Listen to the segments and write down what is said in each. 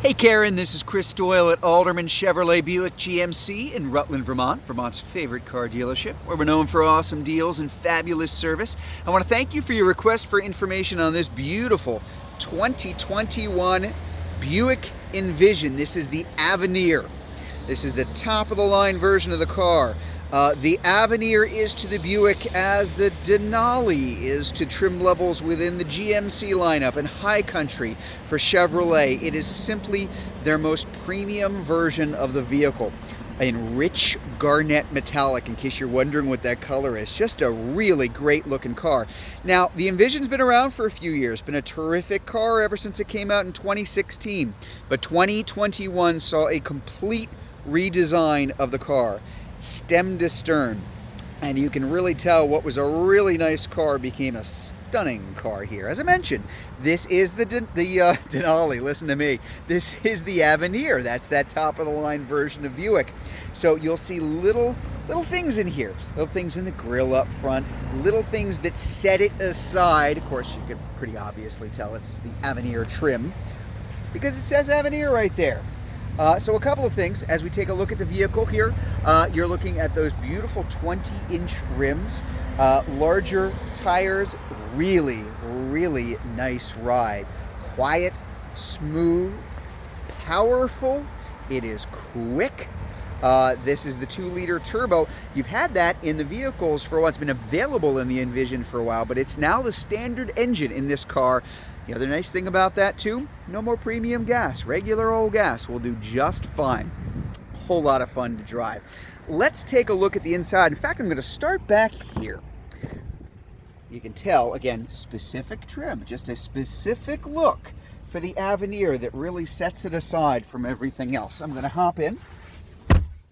Hey Karen, this is Chris Doyle at Alderman Chevrolet Buick GMC in Rutland, Vermont, Vermont's favorite car dealership, where we're known for awesome deals and fabulous service. I want to thank you for your request for information on this beautiful 2021 Buick Envision. This is the Avenir. This is the top of the line version of the car. The Avenir is to the Buick as the Denali is to trim levels within the GMC lineup and High Country for Chevrolet. It is simply their most premium version of the vehicle. In rich garnet metallic, in case you're wondering what that color is. Just a really great looking car. Now, the Envision's been around for a few years, been a terrific car ever since it came out in 2016. But 2021 saw a complete redesign of the car, stem to stern, and you can really tell what was a really nice car became a stunning car here. As I mentioned, this is the Denali. Listen to me. This is the Avenir. That's that top of the line version of Buick. So you'll see little things in here, little things in the grille up front, little things that set it aside. Of course, you can pretty obviously tell it's the Avenir trim because it says Avenir right there. So a couple of things as we take a look at the vehicle here. You're looking at those beautiful 20-inch rims, larger tires, really nice ride. Quiet, smooth, powerful. It is quick. This is the 2-liter turbo. You've had that in the vehicles for a while. It's been available in the Envision for a while, but it's now the standard engine in this car. The other nice thing about that too, no more premium gas. Regular old gas will do just fine. Whole lot of fun to drive. Let's take a look at the inside. In fact, I'm going to start back here. You can tell, again, specific trim, just a specific look for the Avenir that really sets it aside from everything else. I'm going to hop in,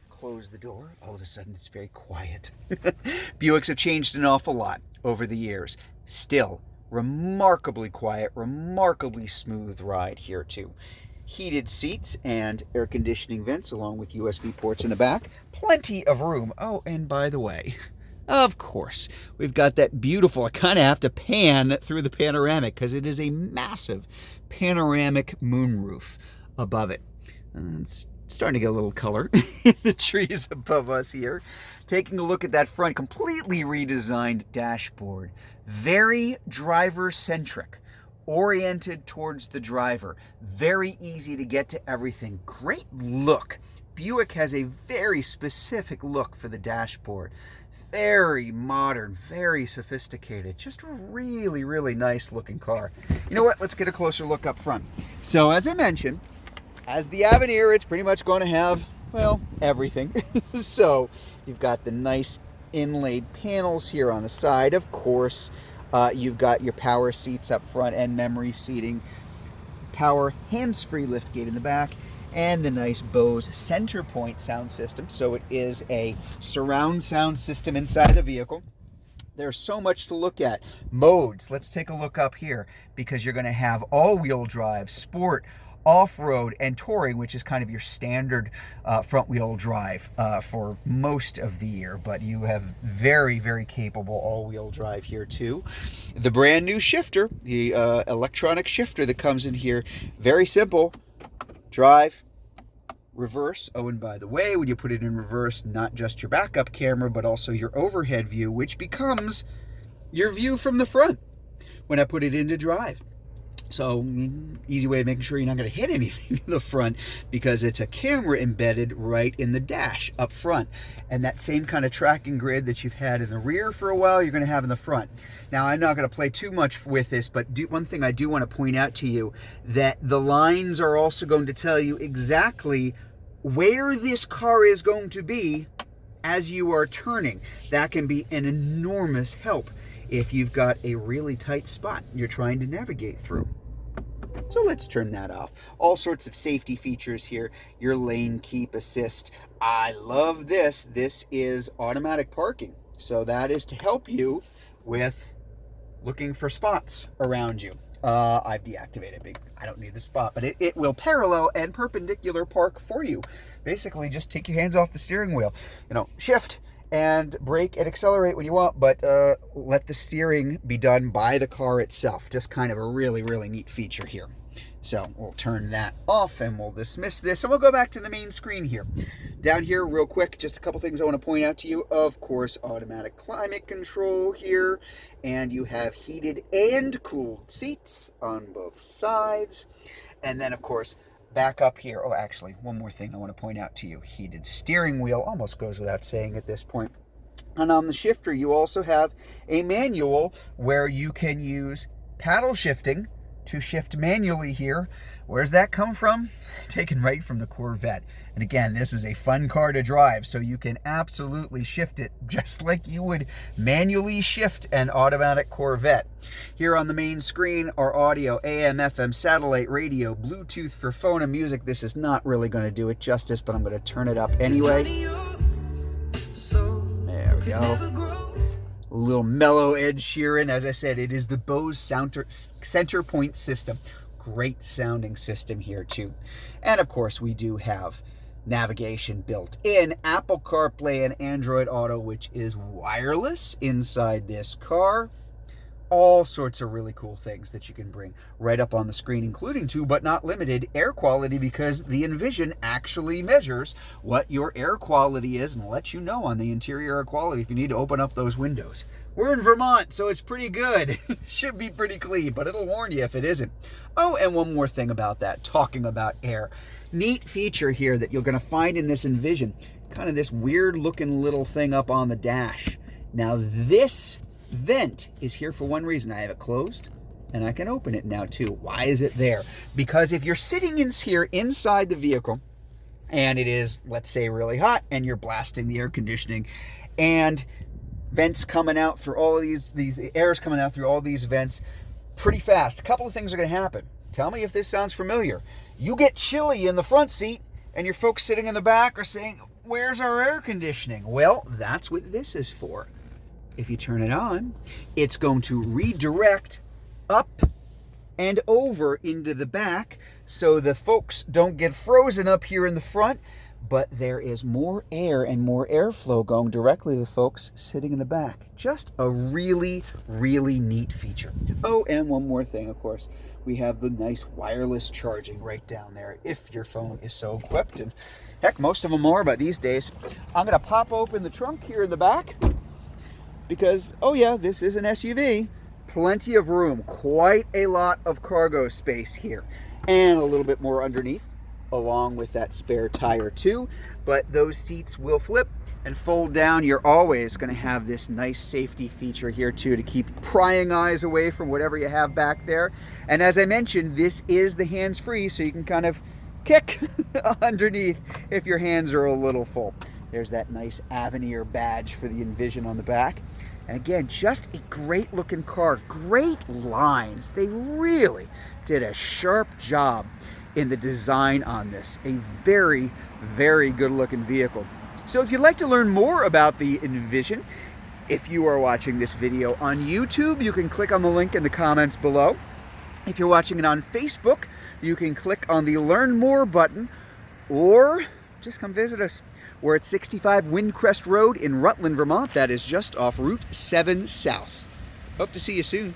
close the door. All of a sudden, it's very quiet. Buicks have changed an awful lot over the years. Still, remarkably quiet, remarkably smooth ride here too. Heated seats and air conditioning vents along with USB ports in the back. Plenty of room. Oh, and by the way, of course, we've got that beautiful, I kind of have to pan through the panoramic because it is a massive panoramic moonroof above it. It's starting to get a little color in the trees above us here. Taking a look at that front, completely redesigned dashboard. Very driver-centric, oriented towards the driver. Very easy to get to everything. Great look. Buick has a very specific look for the dashboard. Very modern, very sophisticated. Just a really nice looking car. You know what? Let's get a closer look up front. So as I mentioned, as the Avenir, it's pretty much going to have, well, everything. So you've got the nice inlaid panels here on the side. Of course, you've got your power seats up front and memory seating, power hands-free liftgate in the back, and the nice Bose center point sound system. So it is a surround sound system inside the vehicle. There's so much to look at. Modes, let's take a look up here because you're going to have all-wheel drive, sport, off-road, and touring, which is kind of your standard front-wheel drive for most of the year, but you have very capable all-wheel drive here too. The brand new shifter, the electronic shifter that comes in here, very simple. Drive, reverse. Oh, and by the way, when you put it in reverse, not just your backup camera, but also your overhead view, which becomes your view from the front when I put it into drive. So, easy way of making sure you're not going to hit anything in the front because it's a camera embedded right in the dash up front. And that same kind of tracking grid that you've had in the rear for a while, you're going to have in the front. Now, I'm not going to play too much with this, but one thing I do want to point out to you, that the lines are also going to tell you exactly where this car is going to be as you are turning. That can be an enormous help if you've got a really tight spot you're trying to navigate through. So let's turn that off. All sorts of safety features here. Your lane keep assist. I love this. This is automatic parking. So that is to help you with looking for spots around you. I've deactivated. I don't need the spot, but it will parallel and perpendicular park for you. Basically, just take your hands off the steering wheel. You know, shift and brake and accelerate when you want, but let the steering be done by the car itself. Just kind of a really neat feature here. So we'll turn that off and we'll dismiss this, and we'll go back to the main screen here. Down here real quick, just a couple things I want to point out to you. Of course, automatic climate control here, and you have heated and cooled seats on both sides. And then of course, back up here, oh actually, one more thing I want to point out to you. Heated steering wheel, almost goes without saying at this point. And on the shifter, you also have a manual where you can use paddle shifting to shift manually here. Where's that come from? Taken right from the Corvette. And again, this is a fun car to drive, so you can absolutely shift it just like you would manually shift an automatic Corvette. Here on the main screen are audio, AM, FM, satellite radio, Bluetooth for phone and music. This is not really going to do it justice, but I'm going to turn it up anyway. There we go. A little mellow Ed Sheeran. As I said, it is the Bose center point system. Great sounding system here too. And of course, we do have navigation built in, Apple CarPlay and Android Auto, which is wireless inside this car. All sorts of really cool things that you can bring right up on the screen, including to, but not limited, air quality, because the Envision actually measures what your air quality is and lets you know on the interior air quality if you need to open up those windows. We're in Vermont, so it's pretty good. Should be pretty clean, but it'll warn you if it isn't. Oh, and one more thing about that, talking about air. Neat feature here that you're going to find in this Envision, kind of this weird looking little thing up on the dash. Now this vent is here for one reason. I have it closed and I can open it now too. Why is it there? Because if you're sitting in here inside the vehicle and it is, let's say, really hot and you're blasting the air conditioning and vents coming out through all of the air is coming out through all these vents pretty fast, a couple of things are going to happen. Tell me if this sounds familiar. You get chilly in the front seat and your folks sitting in the back are saying, where's our air conditioning? Well, that's what this is for. If you turn it on, it's going to redirect up and over into the back so the folks don't get frozen up here in the front, but there is more air and more airflow going directly to the folks sitting in the back. Just a really, really neat feature. Oh, and one more thing, of course. We have the nice wireless charging right down there if your phone is so equipped. And heck, most of them are, but these days, I'm going to pop open the trunk here in the back because, oh yeah, this is an SUV. Plenty of room, quite a lot of cargo space here, and a little bit more underneath, along with that spare tire too. But those seats will flip and fold down. You're always going to have this nice safety feature here too to keep prying eyes away from whatever you have back there. And as I mentioned, this is the hands-free, so you can kind of kick underneath if your hands are a little full. There's that nice Avenir badge for the Envision on the back. And again, just a great looking car, great lines. They really did a sharp job in the design on this. A very, very good looking vehicle. So if you'd like to learn more about the Envision, if you are watching this video on YouTube, you can click on the link in the comments below. If you're watching it on Facebook, you can click on the Learn More button, or just come visit us. We're at 65 Windcrest Road in Rutland, Vermont. That is just off Route 7 South. Hope to see you soon.